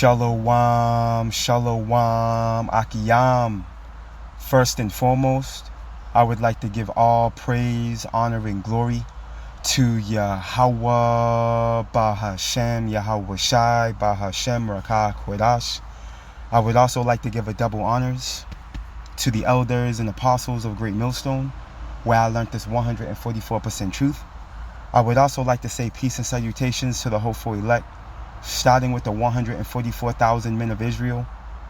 Shalom, shalom, akiyam. First and foremost, I would like to give all praise, honor, and glory to Yahweh, Bahashem, Yahweh Shai, Bahashem, Rakah, Kodash. I would also like to give a double honors to the elders and apostles of Great Millstone, where I learned this 144% truth. I would also like to say peace and salutations to the hopeful elect, starting with the 144,000 men of Israel,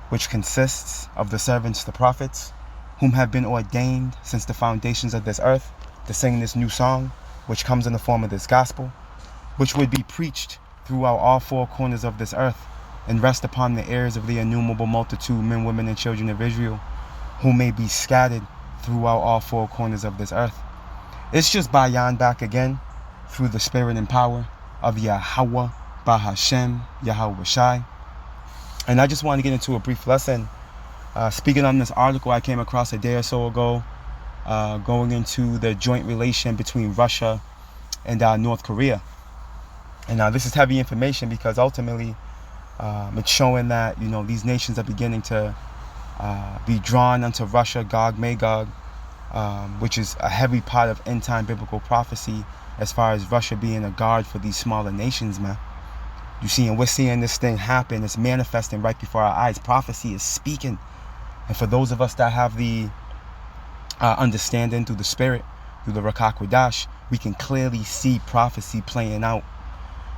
which consists of the servants, the prophets, whom have been ordained since the foundations of this earth to sing this new song, which comes in the form of this gospel, which would be preached throughout all four corners of this earth and rest upon the ears of the innumerable multitude, men, women, and children of Israel, who may be scattered throughout all four corners of this earth. It's just Bayan back again through the spirit and power of Yahweh, Bahashem, Yahweh Shai. And I just want to get into a brief lesson. Speaking on this article I came across a day or so ago, going into the joint relation between Russia and North Korea. And this is heavy information because ultimately it's showing that, these nations are beginning to be drawn unto Russia, Gog, Magog, which is a heavy part of end-time biblical prophecy as far as Russia being a guard for these smaller nations, man. You see, and we're seeing this thing happen. It's manifesting right before our eyes. Prophecy is speaking. And for those of us that have the understanding through the spirit, through the Rakah Kodash, we can clearly see prophecy playing out.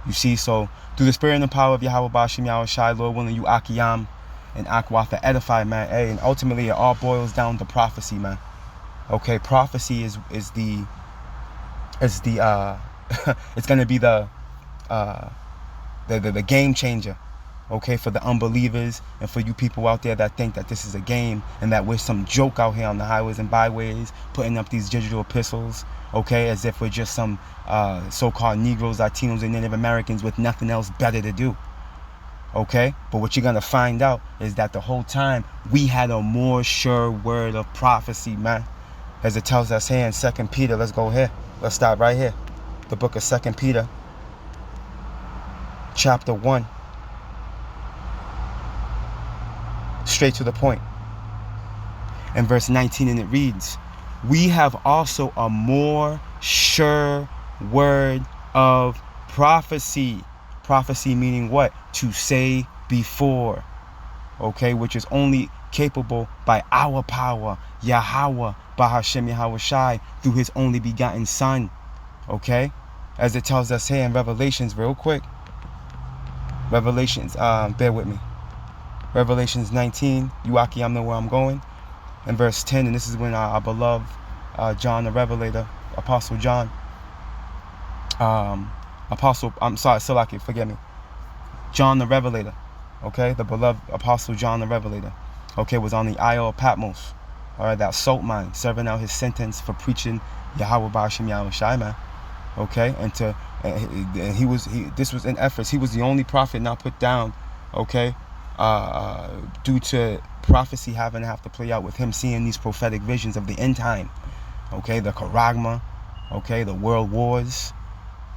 You see, so through the spirit and the power of Yahweh Bashim, Yahweh Shai, Lord willing, you Akiyam and Akwafa edify, man. Hey, and ultimately it all boils down to prophecy, man. Okay, prophecy is the it's going to be the game changer, okay, for the unbelievers and for you people out there that think that this is a game and that we're some joke out here on the highways and byways putting up these digital epistles, okay, as if we're just some so-called Negroes, Latinos, and Native Americans with nothing else better to do, okay? But what you're going to find out is that the whole time we had a more sure word of prophecy, man, as it tells us here in 2 Peter. Let's go here. Let's start right here. The book of 2 Peter. Chapter 1, straight to the point, and verse 19, and it reads, we have also a more sure word of prophecy. Prophecy meaning what? To say before, okay, which is only capable by our power, Yahweh, Bahashem, Yahweh Shai, through his only begotten son, okay, as it tells us here in Revelations, real quick. Revelations, bear with me. Revelations 19, I know where I'm going. And verse 10, and this is when our beloved John the Revelator, Apostle John, Salaki, forgive me. John the Revelator, okay, the beloved Apostle John the Revelator, okay, was on the Isle of Patmos, all right, that salt mine, serving out his sentence for preaching Yahweh Bashim Yahweh Shai, man, okay, this was in Ephesus. He was the only prophet not put down, okay, due to prophecy having to have to play out with him seeing these prophetic visions of the end time, okay, the charagma, okay, the world wars,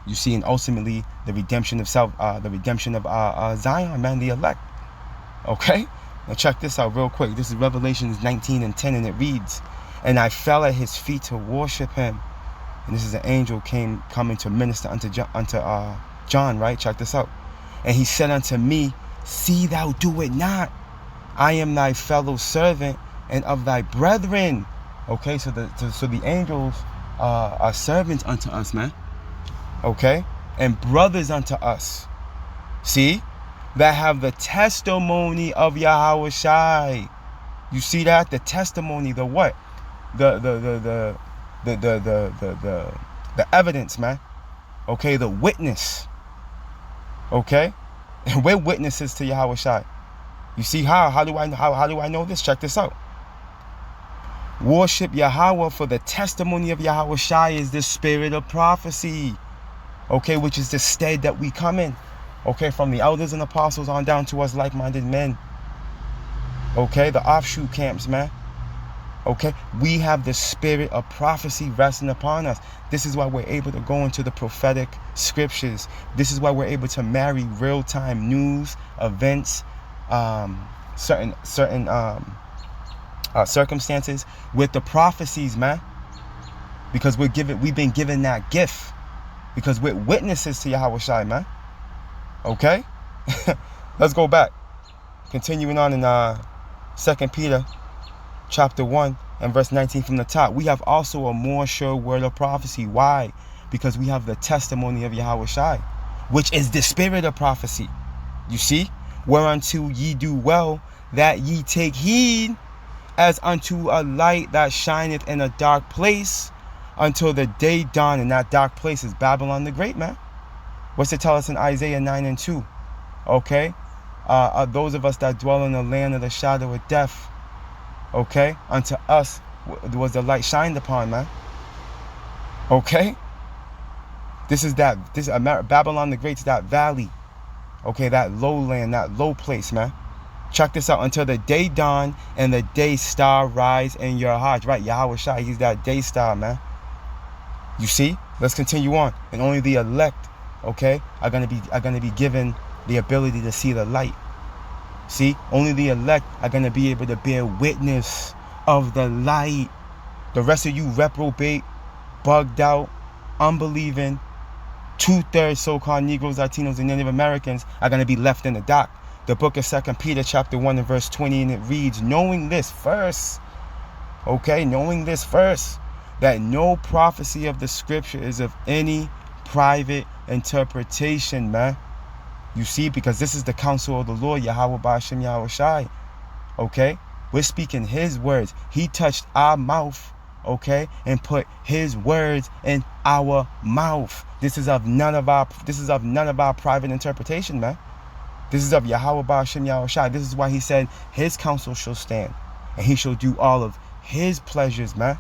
you see, and ultimately the redemption of Zion, man, the elect, okay. Now check this out real quick. This is Revelations 19 and 10, and it reads, and I fell at his feet to worship him. And this is an angel coming to minister unto John, right? Check this out. And he said unto me, see thou do it not. I am thy fellow servant and of thy brethren. Okay, so the angels are servants unto us, man. Okay, and brothers unto us. See, that have the testimony of Yahweh Shai. You see that? The testimony, the what? The evidence, man. Okay, the witness. Okay, and we're witnesses to Yahweh Shai. You see how do I know this? Check this out. Worship Yahweh, for the testimony of Yahweh Shai is the spirit of prophecy. Okay, which is the stead that we come in. Okay, from the elders and apostles on down to us like-minded men. Okay, the offshoot camps, man. Okay, we have the spirit of prophecy resting upon us. This is why we're able to go into the prophetic scriptures. This is why we're able to marry real-time news, events, certain circumstances with the prophecies, man. Because we've been given that gift. Because we're witnesses to Yahweh Shai, man. Okay, let's go back. Continuing on in 2 Peter chapter 1 and verse 19 from the top. We have also a more sure word of prophecy. Why? Because we have the testimony of Yahweh Shai, which is the spirit of prophecy. You see? Whereunto ye do well that ye take heed, as unto a light that shineth in a dark place, until the day dawn. And that dark place is Babylon the Great, man. What's it tell us in Isaiah 9 and 2? Okay? Those of us that dwell in the land of the shadow of death, okay, unto us was the light shined upon, man. Okay, Babylon the Great is that valley, okay, that lowland, that low place, man. Check this out. Until the day dawn and the day star rise in your hearts, right? Yahweh Shai, he's that day star, man. You see? Let's continue on. And only the elect, okay, are gonna be given the ability to see the light. See, only the elect are going to be able to bear witness of the light. The rest of you reprobate, bugged out, unbelieving, 2/3 so-called Negroes, Latinos, and Native Americans are going to be left in the dock. The book of 2 Peter chapter 1 and verse 20, and it reads, knowing this first, okay, knowing this first, that no prophecy of the scripture is of any private interpretation, man. You see, because this is the counsel of the Lord, Yahweh Ba'ashem Yahweh Shai. Okay? We're speaking his words. He touched our mouth, okay, and put his words in our mouth. This is of none of our private interpretation, man. This is of Yahweh Ba'ashem Yahweh Shai. This is why he said his counsel shall stand, and he shall do all of his pleasures, man.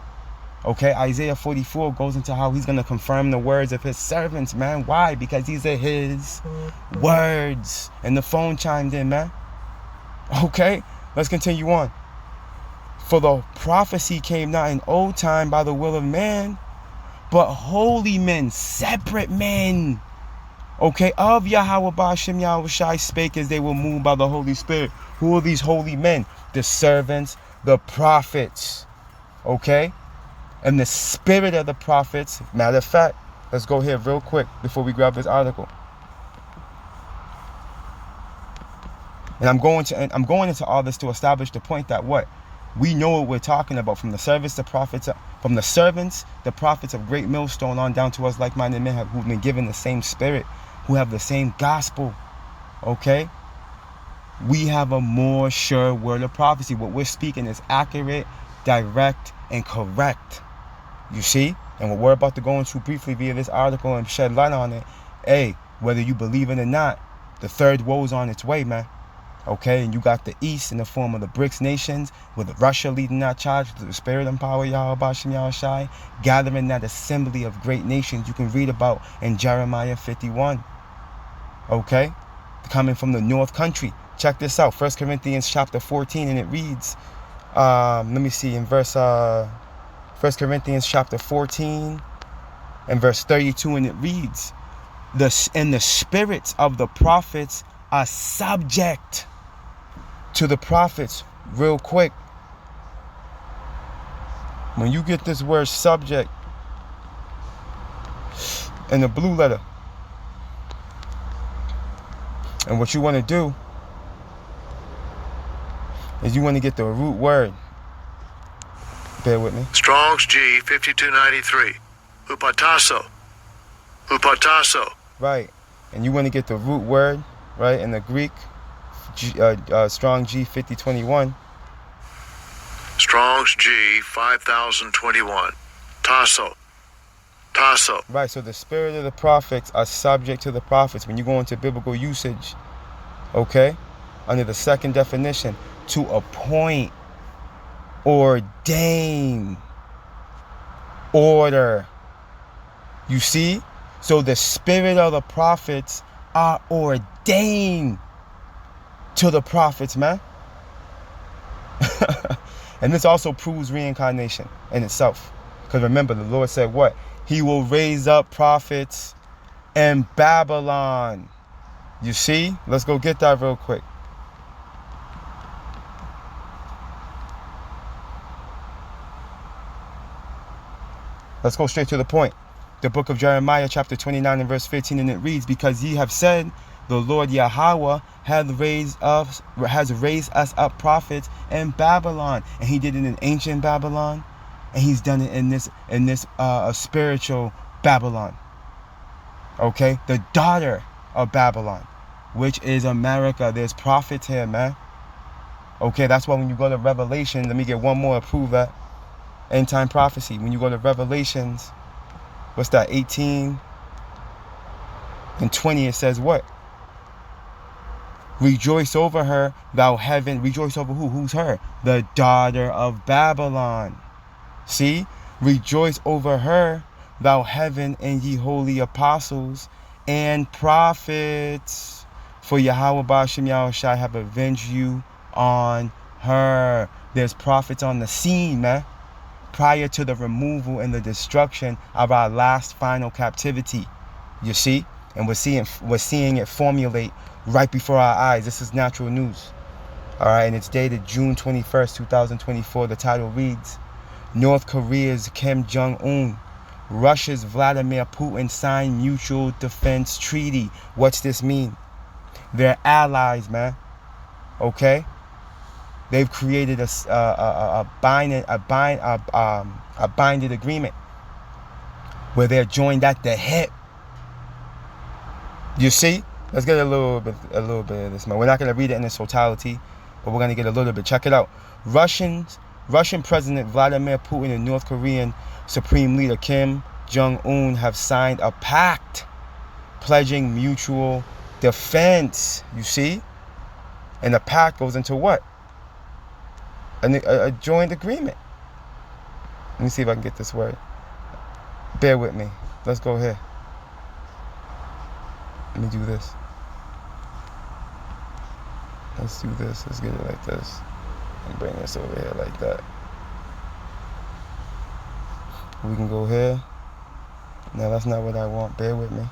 Okay, Isaiah 44 goes into how he's going to confirm the words of his servants, man. Why? Because these are his words. And the phone chimed in, man. Okay, let's continue on. For the prophecy came not in old time by the will of man, but holy men, separate men, okay, of Yahweh Ba'ashem Yahweh Shai spake as they were moved by the Holy Spirit. Who are these holy men? The servants, the prophets, okay? And the spirit of the prophets. Matter of fact, let's go here real quick before we grab this article. And I'm going into all this to establish the point that what we know what we're talking about, from the servants, the prophets, from the servants, the prophets of Great Millstone on down to us like-minded men who've been given the same spirit, who have the same gospel. Okay, we have a more sure word of prophecy. What we're speaking is accurate, direct, and correct. You see? And what we're about to go into briefly via this article and shed light on it, hey, whether you believe it or not, the third woe is on its way, man. Okay, and you got the East in the form of the BRICS nations, with Russia leading that charge, the spirit and power, Yahweh Ba'ashem Yahweh Shai, gathering that assembly of great nations you can read about in Jeremiah 51. Okay, coming from the North Country. Check this out, 1 Corinthians chapter 14, and it reads, let me see, in verse 1 Corinthians chapter 14 and verse 32, and it reads, and the spirits of the prophets are subject to the prophets. Real quick, when you get this word subject in the blue letter, and what you want to do is you want to get the root word. Bear with me. Strong's G 5293. Upatasso. Right. And you want to get the root word, right, in the Greek, Strong G 5021. Strong's G 5021. Tasso. Right, so the spirit of the prophets are subject to the prophets. When you go into biblical usage, okay, under the second definition, to appoint, ordain, order. You see? So the spirit of the prophets are ordained to the prophets, man. And this also proves reincarnation in itself. Because remember, the Lord said what? He will raise up prophets in Babylon. You see? Let's go get that real quick. Let's go straight to the point. The book of Jeremiah, chapter 29 and verse 15, and it reads, because ye have said, the Lord Yahweh has raised us up prophets in Babylon. And he did it in ancient Babylon, and he's done it in this spiritual Babylon. Okay? The daughter of Babylon, which is America. There's prophets here, man. Okay, that's why when you go to Revelation, let me get one more to prove that. End time prophecy. When you go to Revelations, what's that, 18 and 20, it says what? Rejoice over her, thou heaven. Rejoice over who? Who's her? The daughter of Babylon. See? Rejoice over her, thou heaven, and ye holy apostles and prophets. For Yahweh Ba'ashem Yahushai have avenged you on her. There's prophets on the scene, man. Prior to the removal and the destruction of our last final captivity. You see? And we're seeing it formulate right before our eyes. This is natural news. Alright, and it's dated June 21st, 2024. The title reads, North Korea's Kim Jong-un, Russia's Vladimir Putin signed mutual defense treaty. What's this mean? They're allies, man. Okay? They've created a binding agreement where they're joined at the hip. You see? Let's get a little bit of this, man. We're not going to read it in its totality, but we're going to get a little bit. Check it out. Russian President Vladimir Putin and North Korean Supreme Leader Kim Jong-un have signed a pact pledging mutual defense. You see? And the pact goes into what? A joint agreement. Let me see if I can get this word. Bear with me. Let's go here. Let me do this. Let's do this. Let's get it like this. And bring this over here like that. We can go here. No, that's not what I want. Bear with me.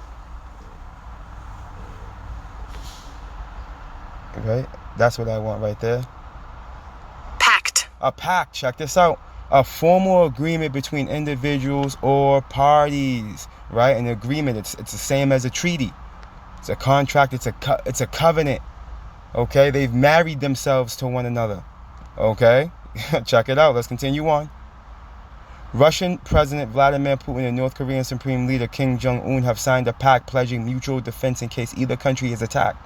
Right? That's what I want right there. Pact. A pact. Check this out. A formal agreement between individuals or parties. Right? An agreement. It's the same as a treaty. It's a contract. It's a covenant. Okay? They've married themselves to one another. Okay? Check it out. Let's continue on. Russian President Vladimir Putin and North Korean Supreme Leader Kim Jong-un have signed a pact pledging mutual defense in case either country is attacked.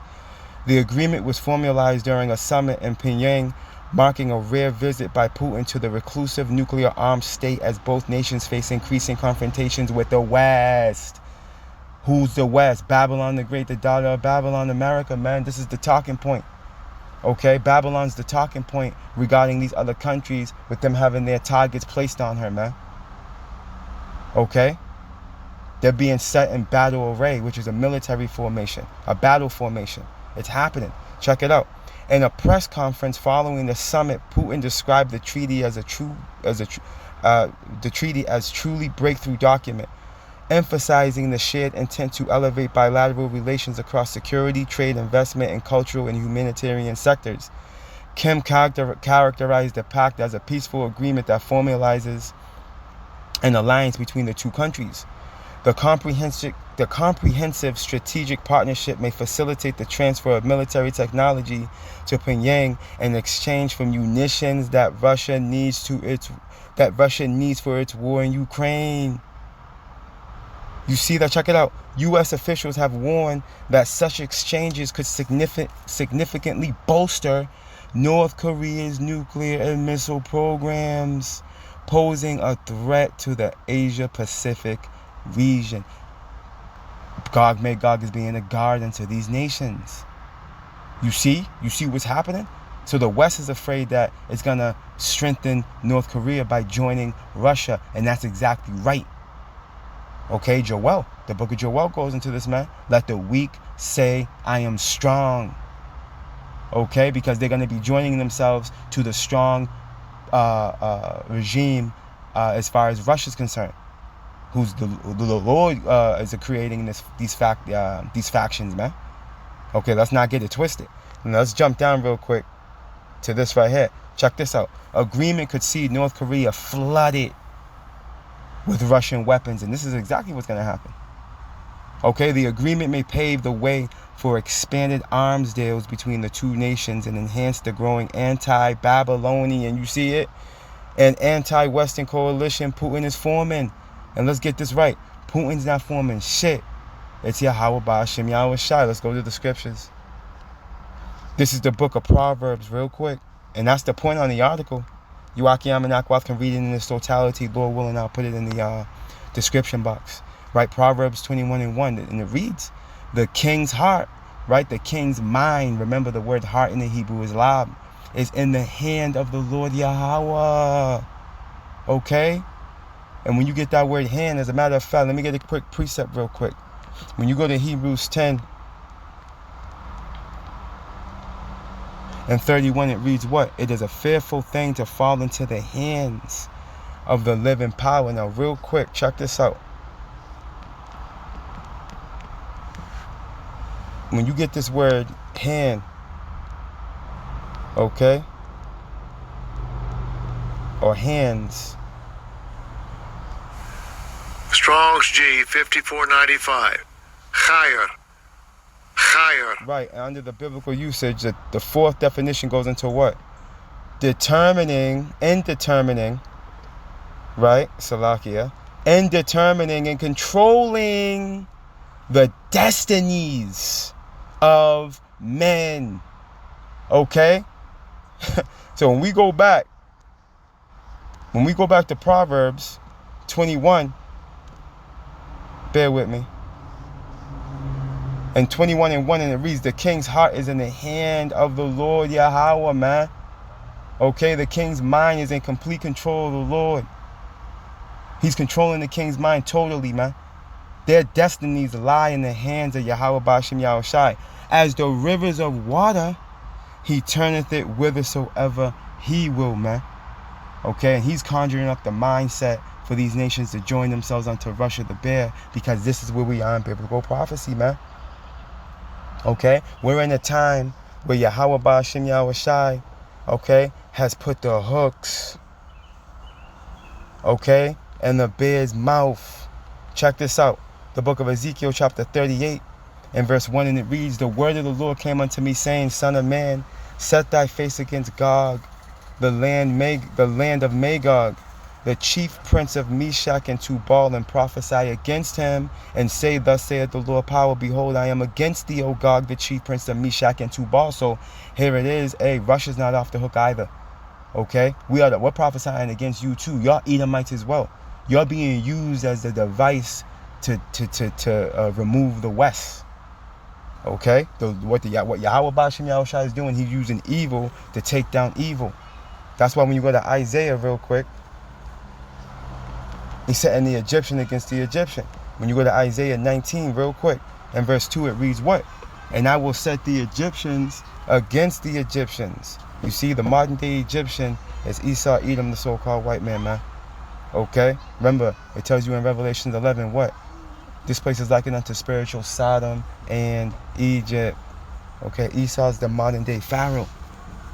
The agreement was formalized during a summit in Pyongyang, marking a rare visit by Putin to the reclusive nuclear-armed state as both nations face increasing confrontations with the West. Who's the West? Babylon the Great, the daughter of Babylon, America, man. This is the talking point. Okay? Babylon's the talking point regarding these other countries with them having their targets placed on her, man. Okay? They're being set in battle array, which is a military formation, a battle formation. It's happening. Check it out. In a press conference following the summit, Putin described the treaty as truly breakthrough document, emphasizing the shared intent to elevate bilateral relations across security, trade, investment, and cultural and humanitarian sectors. Kim characterized the pact as a peaceful agreement that formalizes an alliance between the two countries. The comprehensive strategic partnership may facilitate the transfer of military technology to Pyongyang in exchange for munitions that Russia needs for its war in Ukraine. You see that? Check it out. U.S. officials have warned that such exchanges could significantly bolster North Korea's nuclear and missile programs, posing a threat to the Asia-Pacific region. Gog and Magog is being a guardian to these nations. You see what's happening? So the West is afraid that it's going to strengthen North Korea by joining Russia, and that's exactly right. Okay, Joel, the book of Joel goes into this, man. Let the weak say, I am strong. Okay, because they're going to be joining themselves to the strong regime as far as Russia's concerned, who's the Lord is creating these factions, man. Okay, let's not get it twisted. And let's jump down real quick to this right here. Check this out. Agreement could see North Korea flooded with Russian weapons, and this is exactly what's going to happen. Okay, the agreement may pave the way for expanded arms deals between the two nations and enhance the growing anti-Babylonian, you see it, and anti-Western coalition Putin is forming. And let's get this right. Putin's not forming shit. It's Yahweh Ba'ashem Yahweh Shai. Let's go to the scriptures. This is the book of Proverbs real quick. And that's the point on the article. You Akim and Akwath can read it in its totality. Lord willing, I'll put it in the description box. Right, Proverbs 21:1. And it reads, the king's heart, right? The king's mind. Remember the word heart in the Hebrew is lab. Is in the hand of the Lord Yahweh. Okay? And when you get that word hand, as a matter of fact, let me get a quick precept real quick. When you go to Hebrews 10:31, it reads what? It is a fearful thing to fall into the hands of the living power. Now, real quick, check this out. When you get this word hand, okay, or hands. Strong's G 5495. Chayr. Right, and under the biblical usage, the fourth definition goes into what? Determining, right, Salakia, and determining and controlling the destinies of men. Okay? So when we go back to Proverbs 21, bear with me. And 21:1, and it reads, the king's heart is in the hand of the Lord Yahweh, man. Okay, the king's mind is in complete control of the Lord. He's controlling the king's mind totally, man. Their destinies lie in the hands of Yahweh Ba'ashem Yahweh Shai. As the rivers of water, he turneth it whithersoever he will, man. Okay, and he's conjuring up the mindset for these nations to join themselves unto Russia the bear, because this is where we are in biblical prophecy, man. Okay, we're in a time where Yahweh Ba'ashem Yahweh Shai, okay, has put the hooks, okay, in the bear's mouth. Check this out. The book of Ezekiel chapter 38 and verse 1, and it reads, the word of the Lord came unto me, saying, Son of man, set thy face against Gog, the land of Magog, the chief prince of Meshach and Tubal, and prophesy against him, and say, thus saith the Lord power, behold, I am against thee, O Gog, the chief prince of Meshach and Tubal. So here it is. Hey, Russia's not off the hook either. Okay, we're prophesying against you too. Y'all Edomites as well. You're being used as the device to remove the West. Okay, what Yahweh Ba'ashem Yahweh Shai is doing, he's using evil to take down evil. That's why when you go to Isaiah real quick, he's setting the Egyptian against the Egyptian. When you go to Isaiah 19 real quick, and verse 2, it reads what? And I will set the Egyptians against the Egyptians. You see, the modern day Egyptian is Esau, Edom, the so-called white man. Okay? Remember, it tells you in Revelation 11 what? This place is likened unto spiritual Sodom and Egypt. Okay? Esau's the modern day Pharaoh.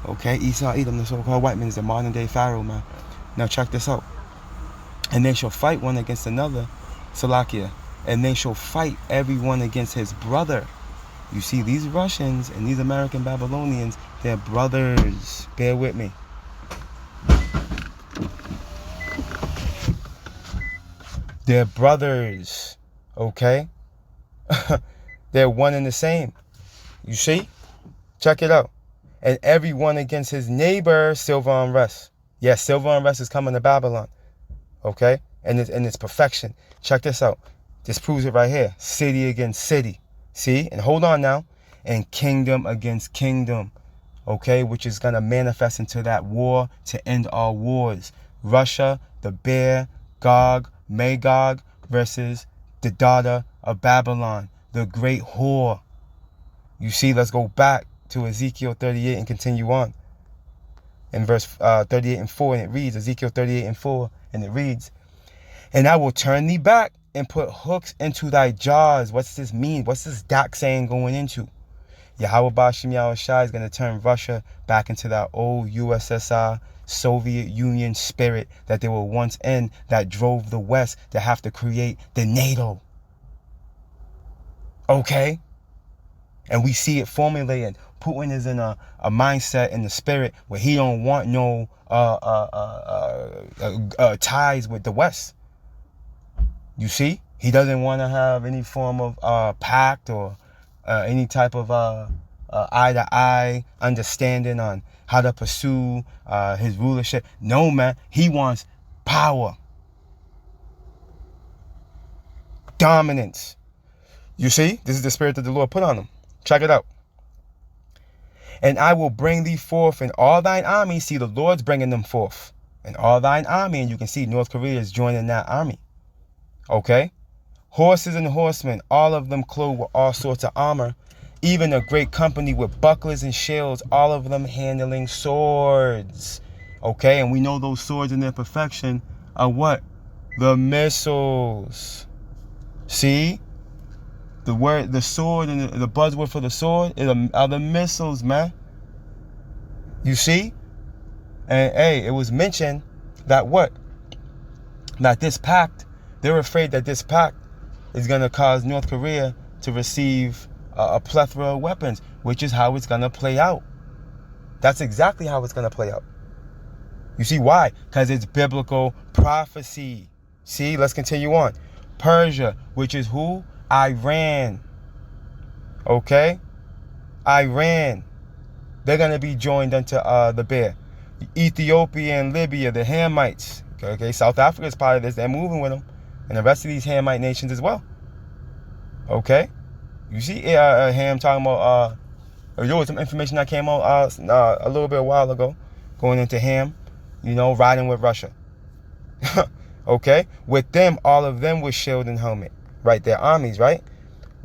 Okay? Esau, Edom, the so-called white man, is the modern day Pharaoh, man. Now check this out. And they shall fight one against another, Salakia, and they shall fight everyone against his brother. You see, these Russians and these American Babylonians, they're brothers. Bear with me. They're brothers, okay? They're one and the same. You see? Check it out. And everyone against his neighbor, silver unrest. Yes, silver unrest is coming to Babylon. Okay? And it's perfection. Check this out. This proves it right here. City against city. See? And hold on now. And kingdom against kingdom. Okay? Which is going to manifest into that war to end all wars. Russia, the bear, Gog, Magog versus the daughter of Babylon, the great whore. You see? Let's go back to Ezekiel 38 and continue on. in verse 38 and 4, and it reads, Ezekiel 38 and 4, and it reads, and I will turn thee back and put hooks into thy jaws. What's this mean? What's this doc saying going into? Yahweh Bashim Yahushai is going to turn Russia back into that old USSR Soviet Union spirit that they were once in, that drove the West to have to create the NATO. Okay? And we see it formulating. Putin is in a mindset, in the spirit, where he don't want no ties with the West. You see? He doesn't want to have any form of pact or any type of eye-to-eye understanding on how to pursue his rulership. No, man. He wants power. Dominance. You see? This is the spirit that the Lord put on him. Check it out. And I will bring thee forth in all thine army. See, the Lord's bringing them forth. In all thine army. And you can see North Korea is joining that army. Okay? Horses and horsemen, all of them clothed with all sorts of armor. Even a great company with bucklers and shields, all of them handling swords. Okay? And we know those swords in their perfection are what? The missiles. See? The sword and the buzzword for the sword are the missiles, man. You see? And hey, it was mentioned that what? That this pact, they're afraid that this pact is going to cause North Korea to receive a plethora of weapons, which is how it's going to play out. That's exactly how it's going to play out. You see why? Because it's biblical prophecy. See, let's continue on. Persia, which is who? Iran. Okay? Iran. They're going to be joined unto the bear. Ethiopia and Libya, the Hamites. Okay? South Africa is part of this. They're moving with them. And the rest of these Hamite nations as well. Okay? You see Ham talking about... there was some information that came out a little bit a while ago. Going into Ham. You know, riding with Russia. Okay? With them, all of them with shield and helmet. Right, their armies, right?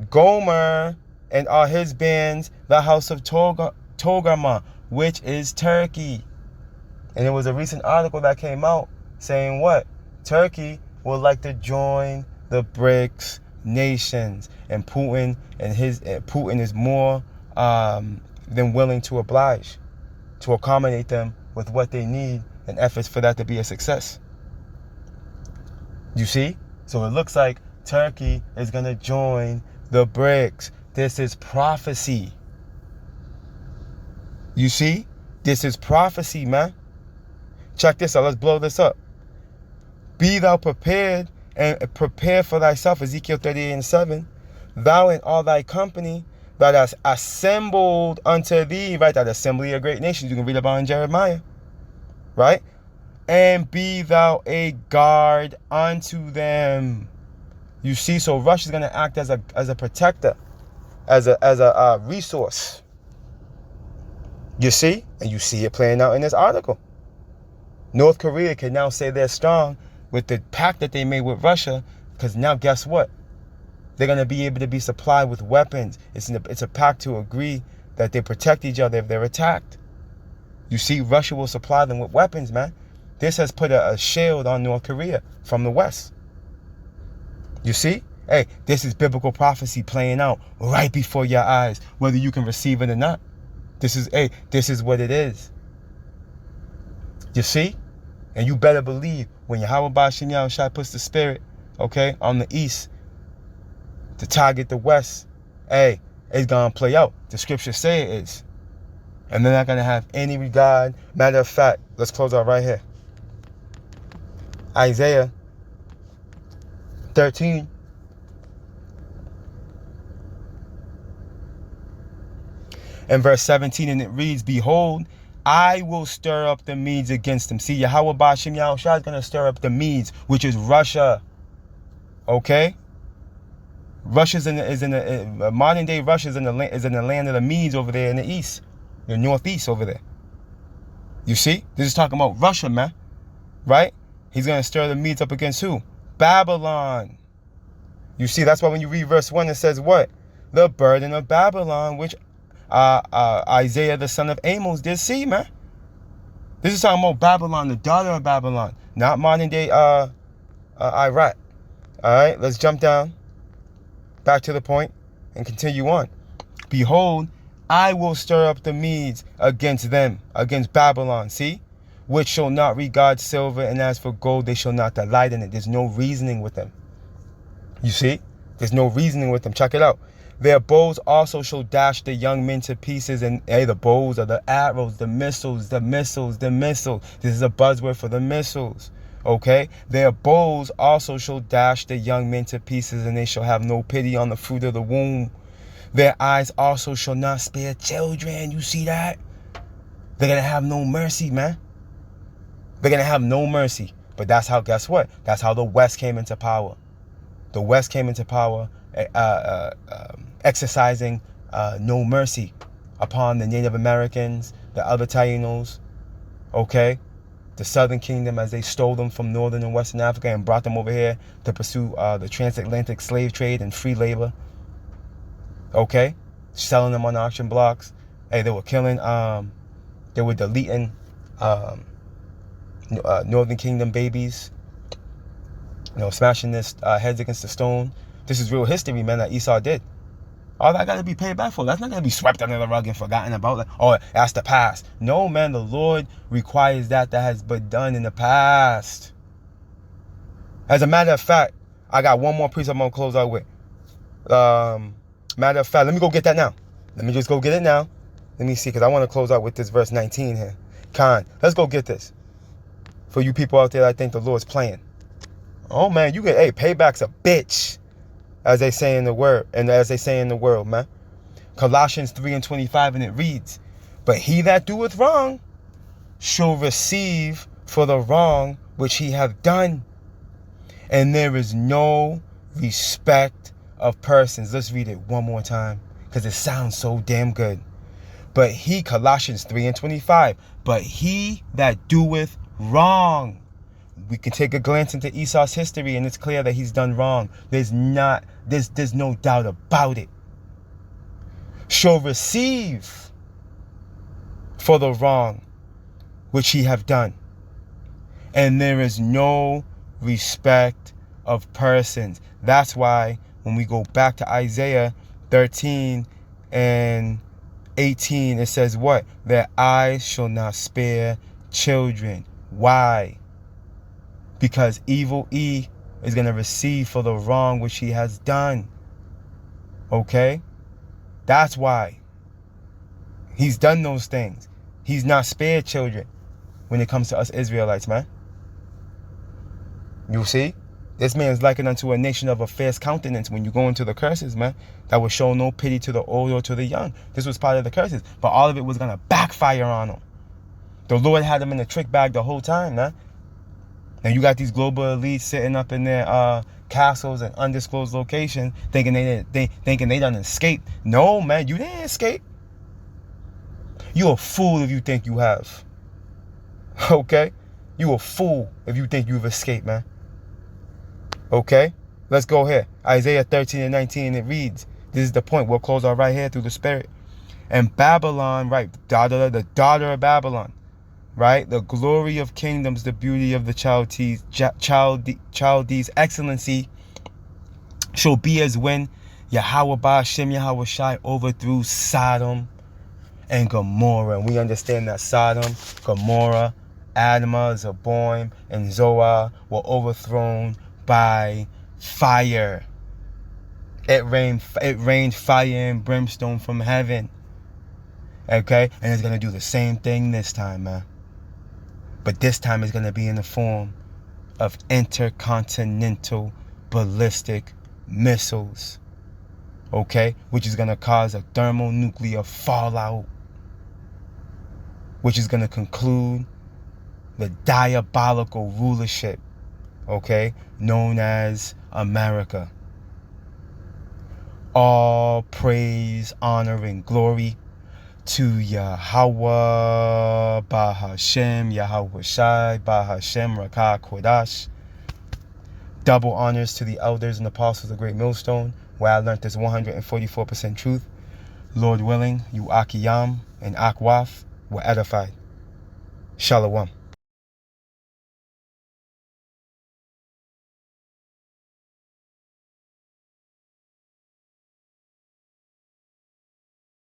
Gomer and all his bands, the house of Togarmah, which is Turkey. And there was a recent article that came out saying what? Turkey would like to join the BRICS nations, and Putin is more than willing to oblige, to accommodate them with what they need in efforts for that to be a success. You see? So it looks like Turkey is going to join the BRICS. This is prophecy. You see? This is prophecy, man. Check this out. Let's blow this up. Be thou prepared and prepare for thyself, Ezekiel 38 and 7. Thou and all thy company that hast assembled unto thee, right? That assembly of great nations. You can read about in Jeremiah, right? And be thou a guard unto them. You see, so Russia's going to act as a protector, as a resource. You see? And you see it playing out in this article. North Korea can now say they're strong with the pact that they made with Russia, because now guess what? They're going to be able to be supplied with weapons. It's a pact to agree that they protect each other if they're attacked. You see, Russia will supply them with weapons, man. This has put a shield on North Korea from the West. You see? Hey, this is biblical prophecy playing out right before your eyes, whether you can receive it or not. This is what it is. You see? And you better believe when Yahweh Bashim Yahushai puts the spirit, okay, on the east to target the west, hey, it's going to play out. The scriptures say it is. And they're not going to have any regard. Matter of fact, let's close out right here. Isaiah 13. And verse 17, and it reads, behold, I will stir up the Medes against them. See, Yahweh Bashim Yahushua is going to stir up the Medes, which is Russia. Okay? Russia's modern day Russia is in the land of the Medes over there in the east, the northeast over there. You see? This is talking about Russia, man. Right? He's going to stir the Medes up against who? Babylon. You see, that's why when you read verse 1, it says what? The burden of Babylon, which Isaiah the son of Amos did see, man. This is talking about Babylon, the daughter of Babylon, not modern day Iraq. All right, let's jump down back to the point and continue on. Behold, I will stir up the Medes against them, against Babylon, see? Which shall not regard silver, and as for gold, they shall not delight in it. There's no reasoning with them. You see? There's no reasoning with them. Check it out. Their bows also shall dash the young men to pieces, and the bows are the arrows, the missiles, the missiles, the missiles. This is a buzzword for the missiles. Okay? Their bows also shall dash the young men to pieces, and they shall have no pity on the fruit of the womb. Their eyes also shall not spare children. You see that? They're going to have no mercy, man. They're going to have no mercy. But that's how, guess what? That's how the West came into power. The West came into power exercising no mercy upon the Native Americans, the other Tainos, okay? The Southern Kingdom, as they stole them from Northern and Western Africa and brought them over here to pursue the transatlantic slave trade and free labor, okay? Selling them on auction blocks. Hey, they were killing, they were deleting Northern Kingdom babies, you know, smashing their heads against the stone. This is real history, man, that Esau did. All that got to be paid back for. That's not going to be swept under the rug and forgotten about. Like, oh, that's the past. No, man, the Lord requires that has been done in the past. As a matter of fact, I got one more piece I'm going to close out with. Matter of fact, let me go get that now. Let me just go get it now. Let me see, because I want to close out with this verse 19 here. Let's go get this. For you people out there that think the Lord's playing. Oh, man, you get, hey, payback's a bitch. As they say in the word, and as they say in the world, man. Colossians 3:25, and it reads, but he that doeth wrong shall receive for the wrong which he hath done. And there is no respect of persons. Let's read it one more time, because it sounds so damn good. But he, Colossians 3:25, but he that doeth wrong. We can take a glance into Esau's history, and it's clear that he's done wrong. There's no doubt about it. Shall receive for the wrong which he have done. And there is no respect of persons. That's why when we go back to Isaiah 13 and 18, it says what? Their eyes shall not spare children. Why? Because evil E is going to receive for the wrong which he has done. Okay? That's why. He's done those things. He's not spared children when it comes to us Israelites, man. You see? This man is likened unto a nation of a fierce countenance when you go into the curses, man. That will show no pity to the old or to the young. This was part of the curses. But all of it was going to backfire on them. The Lord had them in the trick bag the whole time, man. Now you got these global elites sitting up in their castles and undisclosed locations, thinking they done escaped. No, man, you didn't escape. You're a fool if you think you have. Okay, you a fool if you think you've escaped, man. Okay, let's go here. Isaiah 13 and 19. It reads. This is the point. We'll close our right here through the Spirit. And Babylon, right? The daughter of Babylon. Right? The glory of kingdoms, the beauty of the Chaldees, excellency shall be as when Yahweh Ba'ashem Yahweh Shai overthrew Sodom and Gomorrah. And we understand that Sodom, Gomorrah, Admah, Zeboim, and Zoar were overthrown by fire. It rained fire and brimstone from heaven. Okay? And it's going to do the same thing this time, man. But this time it's going to be in the form of intercontinental ballistic missiles. Okay? Which is going to cause a thermonuclear fallout. Which is going to conclude the diabolical rulership. Okay? Known as America. All praise, honor, and glory to Yahweh Ba'ashem, Yahweh Shai, Ba'ashem, Rakah Kodash. Double honors to the elders and apostles of Great Millstone, where I learned this 144% truth. Lord willing, you Akiyam and Akwaf were edified. Shalom.